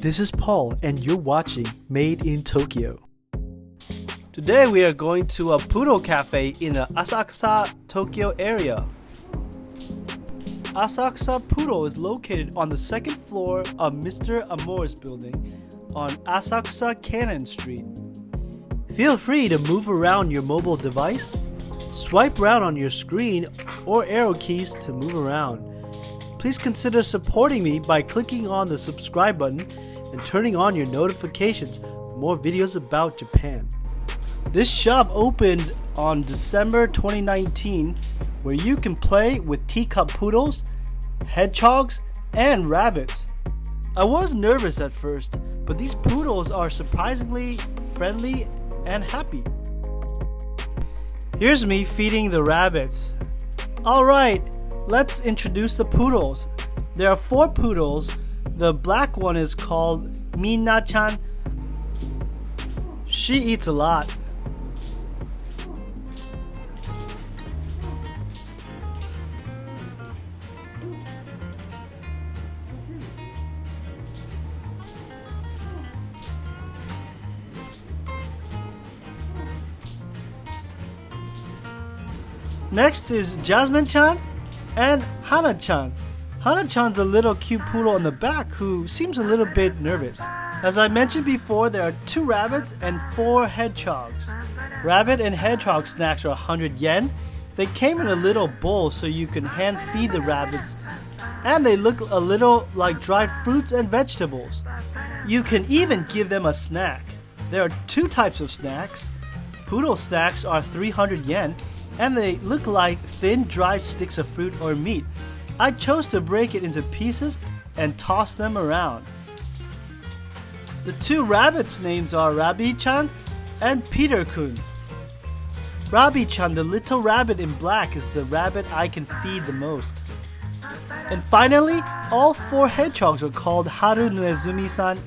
This is Paul, and you're watching Made in Tokyo. Today we are going to a Poodle Cafe in the Asakusa Tokyo area. Asakusa Poodle is located on the second floor of Mr. Amor's building on Asakusa Kannon Street. Feel free to move around your mobile device, swipe around on your screen or arrow keys to move around. Please consider supporting me by clicking on the subscribe button and turning on your notifications for more videos about Japan. This shop opened on December 2019, where you can play with teacup poodles, hedgehogs, and rabbits. I was nervous at first, but these poodles are surprisingly friendly and happy. Here's me feeding the rabbits. Alright, let's introduce the poodles. There are 4 poodles. The black one is called Mina-chan. She eats a lot. Next is Jasmine-chan and Hana-chan. Hana-chan's a little cute poodle in the back who seems a little bit nervous. As I mentioned before, there are 2 rabbits and 4 hedgehogs. Rabbit and hedgehog snacks are 100 yen. They came in a little bowl so you can hand feed the rabbits, and they look a little like dried fruits and vegetables. You can even give them a snack. There are 2 types of snacks. Poodle snacks are 300 yen, and they look like thin dried sticks of fruit or meat. I chose to break it into pieces and toss them around. The 2 rabbits' names are Rabi-chan and Peter-kun. Rabi-chan, the little rabbit in black, is the rabbit I can feed the most. And finally, all 4 hedgehogs are called Haru Nezumi-san.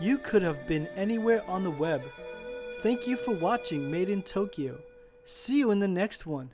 You could have been anywhere on the web. Thank you for watching Made in Tokyo. See you in the next one.